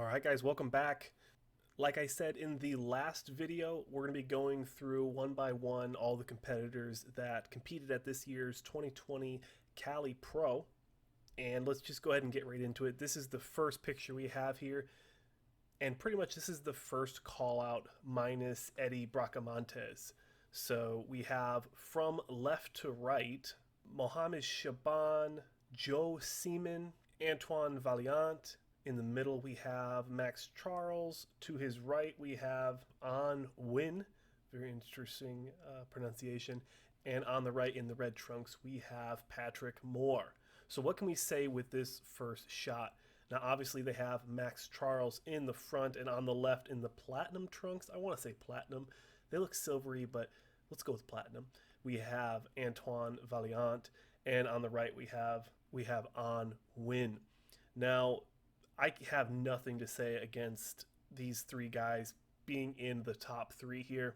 Alright guys, welcome back. Like I said in the last video, we're going to be going through one by one all the competitors that competed at this year's 2020 Cali Pro. And let's just go ahead and get right into it. This is the first picture we have here. And pretty much this is the first call out minus Eddie Bracamontes. So we have from left to right, Mohamed Shaaban, Seeman, Antoine Vaillant. In the middle, we have Maxx Charles. To his right, we have Nguyen. Very interesting pronunciation. And on the right, in the red trunks, we have Patrick Moore. So what can we say with this first shot? Now, obviously, they have Maxx Charles in the front, and on the left, in the platinum trunks. I want to say platinum. They look silvery, but let's go with platinum. We have Antoine Vaillant, and on the right, we have Nguyen. Now, I have nothing to say against these three guys being in the top three here.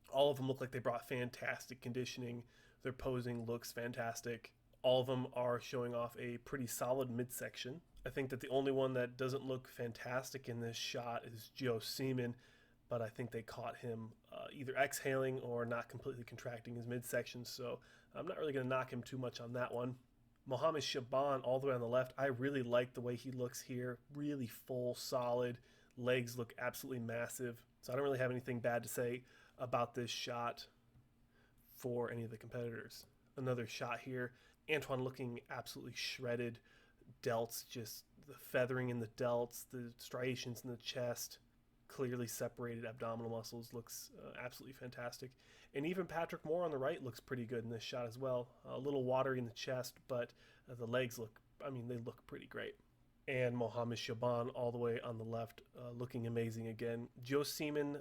All of them look like they brought fantastic conditioning. Their posing looks fantastic. All of them are showing off a pretty solid midsection. I think that the only one that doesn't look fantastic in this shot is Seeman, but I think they caught him either exhaling or not completely contracting his midsection, so I'm not really going to knock him too much on that one. Mohamed Shaaban all the way on the left, I really like the way he looks here. Really full, solid. Legs look absolutely massive. So I don't really have anything bad to say about this shot for any of the competitors. Another shot here. Antoine looking absolutely shredded. Delts, just the feathering in the delts, the striations in the chest. Clearly separated abdominal muscles, looks absolutely fantastic. And even Patrick Moore on the right looks pretty good in this shot as well. A little watery in the chest, but the legs look, they look pretty great. And Mohamed Shaaban all the way on the left, looking amazing again. Seeman,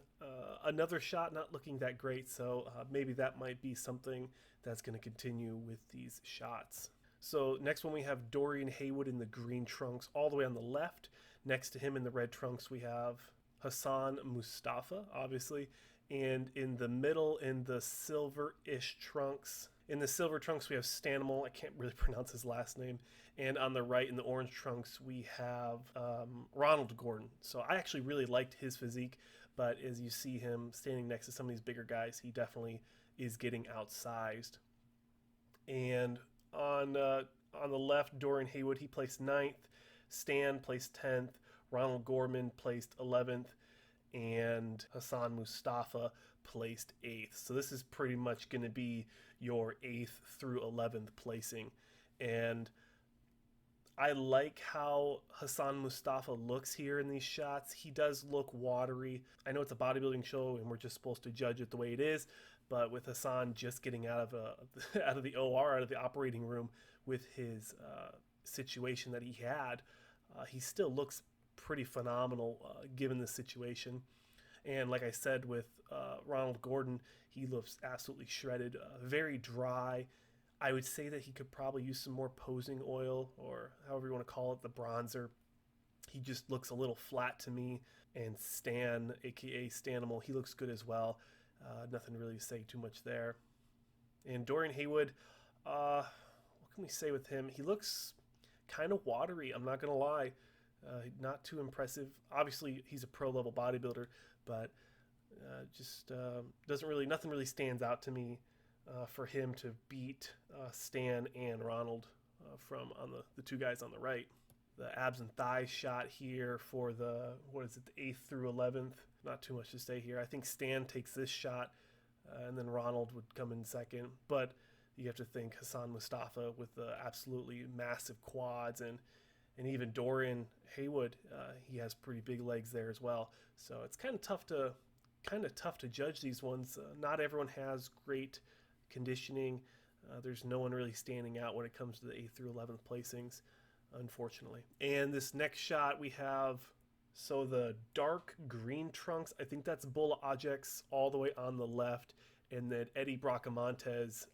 another shot not looking that great, so maybe that might be something that's going to continue with these shots. So next one we have Dorian Haywood in the green trunks all the way on the left. Next to him in the red trunks we have Hassan Mustafa, obviously, and in the middle, in the silver-ish trunks, we have Stanimal. I can't really pronounce his last name. And on the right, in the orange trunks, we have Ronald Gordon. So I actually really liked his physique, but as you see him standing next to some of these bigger guys, he definitely is getting outsized. And on the left, Dorian Haywood, he placed 9th. Stan placed 10th. Ronald Gordon placed 11th, and Hassan Mustafa placed 8th. So this is pretty much going to be your 8th through 11th placing. And I like how Hassan Mustafa looks here in these shots. He does look watery. I know it's a bodybuilding show and we're just supposed to judge it the way it is, but with Hassan just getting out of the OR, out of the operating room with his situation that he had, he still looks pretty phenomenal given the situation. And like I said with Ronald Gordon, he looks absolutely shredded, very dry. I would say that he could probably use some more posing oil, or however you want to call it, the bronzer. He just looks a little flat to me. And Stan, aka Stanimal, he looks good as well. Nothing really to say too much there. And Dorian Haywood, what can we say with him? He looks kind of watery, I'm not gonna lie. Not too impressive. Obviously, he's a pro-level bodybuilder, but nothing really stands out to me for him to beat Stan and Ronald from on the two guys on the right. The abs and thighs shot here for the 8th through 11th. Not too much to say here. I think Stan takes this shot, and then Ronald would come in second. But you have to think Hassan Mustafa with the absolutely massive quads, and even Dorian Haywood, he has pretty big legs there as well. So it's kind of tough to judge these ones. Not everyone has great conditioning. There's no one really standing out when it comes to the 8th through 11th placings, unfortunately. And this next shot we have, so the dark green trunks, I think that's Bola Ojex all the way on the left. And then Eddie Bracamontes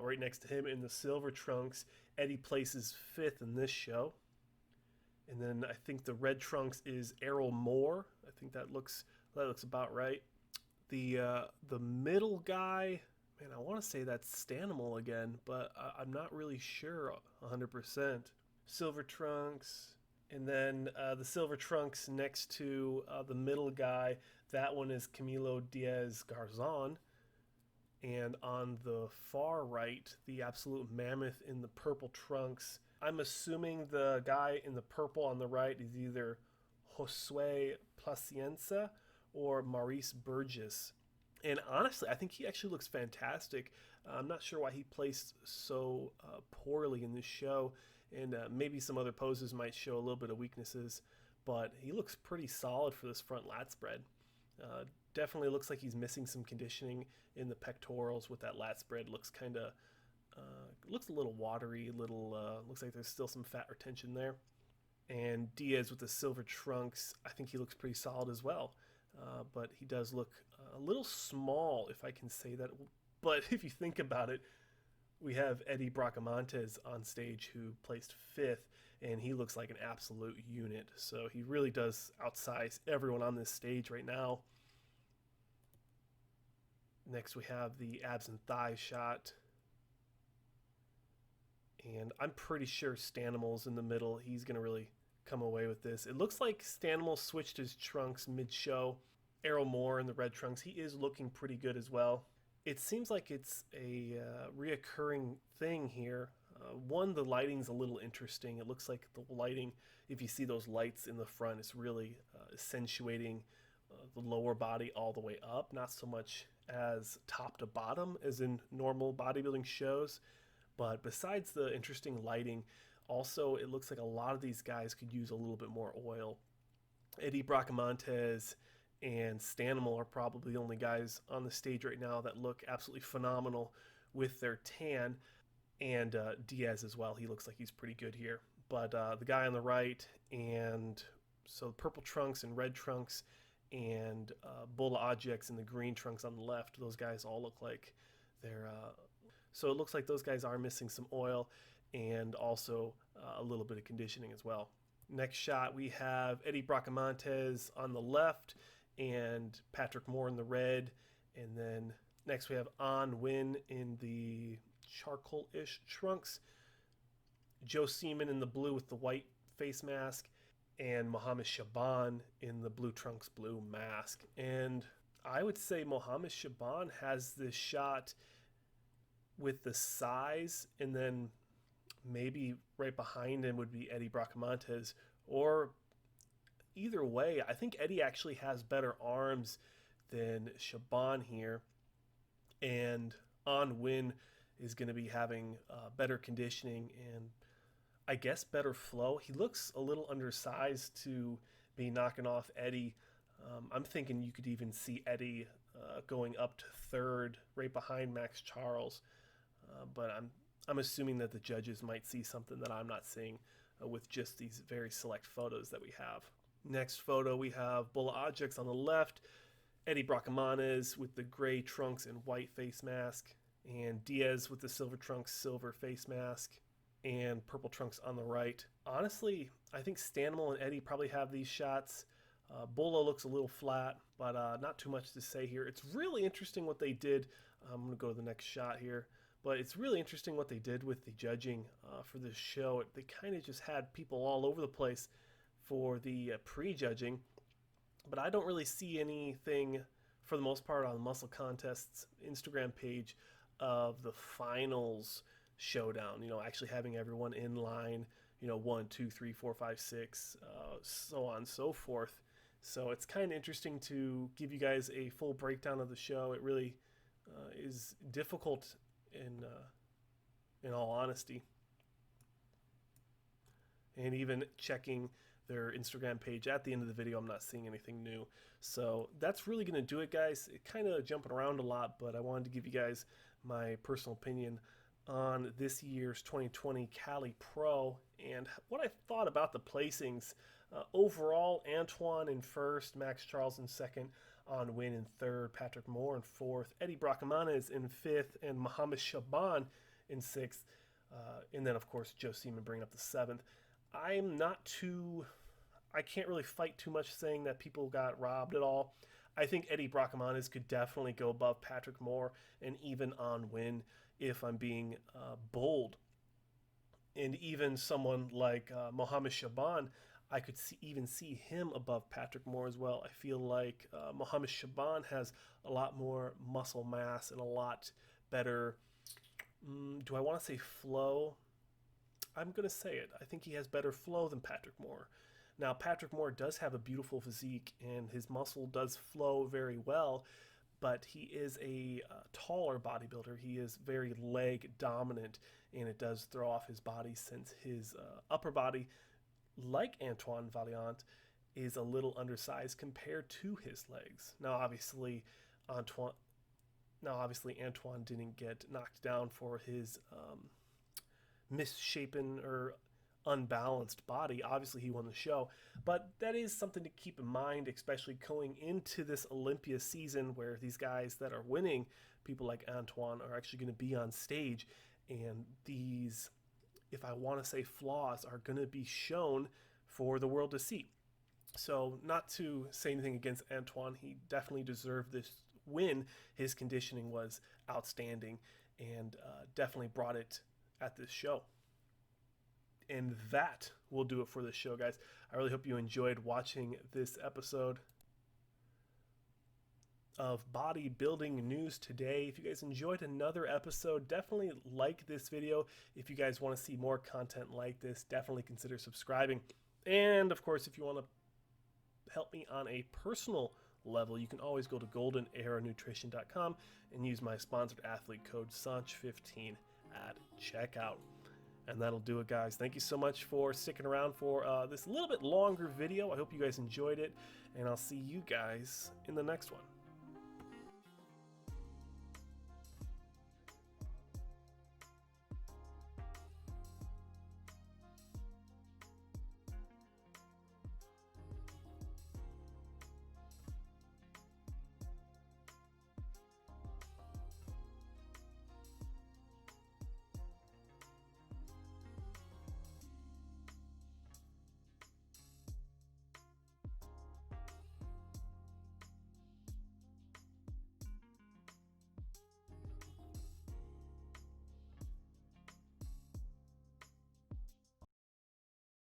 right next to him in the silver trunks. Eddie places 5th in this show. And then I think the red trunks is Errol Moore. I think that looks about right. The middle guy, man, I want to say that's Stanimal again, but I'm not really sure 100%. Silver trunks, And then the silver trunks next to the middle guy, that one is Camilo Diaz Garzon. And on the far right, the absolute mammoth in the purple trunks. I'm assuming the guy in the purple on the right is either Jossue Plascencia or Maurice Burgess. And honestly, I think he actually looks fantastic. I'm not sure why he placed so poorly in this show, and maybe some other poses might show a little bit of weaknesses, but he looks pretty solid for this front lat spread. Definitely looks like he's missing some conditioning in the pectorals with that lat spread. Looks kind of looks a little watery, looks like there's still some fat retention there. And Diaz with the silver trunks, I think he looks pretty solid as well. But he does look a little small, if I can say that. But if you think about it, we have Eddie Bracamontes on stage who placed 5th, and he looks like an absolute unit. So he really does outsize everyone on this stage right now. Next we have the abs and thighs shot. And I'm pretty sure Stanimal's in the middle. He's going to really come away with this. It looks like Stanimal switched his trunks mid-show. Errol Moore in the red trunks, he is looking pretty good as well. It seems like it's a reoccurring thing here. One, the lighting's a little interesting. It looks like the lighting, if you see those lights in the front, it's really accentuating the lower body all the way up, not so much as top to bottom as in normal bodybuilding shows. But besides the interesting lighting, also it looks like a lot of these guys could use a little bit more oil. Eddie Bracamontes and Stanimal are probably the only guys on the stage right now that look absolutely phenomenal with their tan. And Diaz as well, he looks like he's pretty good here. But the guy on the right, and so purple trunks and red trunks, and Bola Ojex in the green trunks on the left, those guys all look like they're... so it looks like those guys are missing some oil and also a little bit of conditioning as well. Next shot, we have Eddie Bracamontes on the left and Patrick Moore in the red. And then next we have Nguyen in the charcoal-ish trunks, Joe Seeman in the blue with the white face mask, and Mohamed Shaaban in the blue trunks, blue mask. And I would say Mohamed Shaaban has this shot with the size, and then maybe right behind him would be Eddie Bracamontes, or either way, I think Eddie actually has better arms than Shaaban here, and Nguyen is going to be having better conditioning and I guess better flow. He looks a little undersized to be knocking off Eddie. I'm thinking you could even see Eddie going up to 3rd, right behind Maxx Charles. But I'm assuming that the judges might see something that I'm not seeing with just these very select photos that we have. Next photo, we have Bola Ojex on the left, Eddie Bracamontes with the gray trunks and white face mask, and Diaz with the silver trunks, silver face mask, and purple trunks on the right. Honestly, I think Stanimal and Eddie probably have these shots. Bola looks a little flat, but not too much to say here. It's really interesting what they did. I'm going to go to the next shot here. But it's really interesting what they did with the judging for this show. They kind of just had people all over the place for the pre-judging. But I don't really see anything, for the most part, on the Muscle Contest's Instagram page of the finals showdown. You know, actually having everyone in line, you know, 1, 2, 3, 4, 5, 6, so on and so forth. So it's kind of interesting to give you guys a full breakdown of the show. It really is difficult in all honesty. And even checking their Instagram page at the end of the video, I'm not seeing anything new. So that's really going to do it, guys. It kind of jumping around a lot, but I wanted to give you guys my personal opinion on this year's 2020 Cali Pro and what I thought about the placings. Overall, Antoine in 1st, Maxx Charles in 2nd, Nguyen in 3rd, Patrick Moore in 4th, Eddie Bracamontes in 5th, and Mohamed Shaaban in 6th. And then, of course, Joe Seeman bringing up the 7th. I can't really fight too much saying that people got robbed at all. I think Eddie Bracamontes could definitely go above Patrick Moore and even Nguyen if I'm being bold. And even someone like Mohamed Shaaban, I could even see him above Patrick Moore as well. I feel like Mohamed Shaaban has a lot more muscle mass and a lot better, do I want to say flow? I'm going to say it. I think he has better flow than Patrick Moore. Now, Patrick Moore does have a beautiful physique, and his muscle does flow very well, but he is a taller bodybuilder. He is very leg dominant, and it does throw off his body since his upper body, like Antoine Vaillant, is a little undersized compared to his legs. Now, obviously, Antoine didn't get knocked down for his misshapen or unbalanced body. Obviously, he won the show, but that is something to keep in mind, especially going into this Olympia season where these guys that are winning, people like Antoine, are actually going to be on stage, and these, if I want to say flaws, are going to be shown for the world to see. So, not to say anything against Antoine, he definitely deserved this win. His conditioning was outstanding and definitely brought it at this show. And that will do it for this show, guys. I really hope you enjoyed watching this episode of bodybuilding news today. If you guys enjoyed another episode, definitely like this video. If you guys want to see more content like this, definitely consider subscribing. And of course, if you want to help me on a personal level, you can always go to goldenerranutrition.com and use my sponsored athlete code SANCH15 at checkout. And that'll do it, guys. Thank you so much for sticking around for this little bit longer video. I hope you guys enjoyed it, and I'll see you guys in the next one.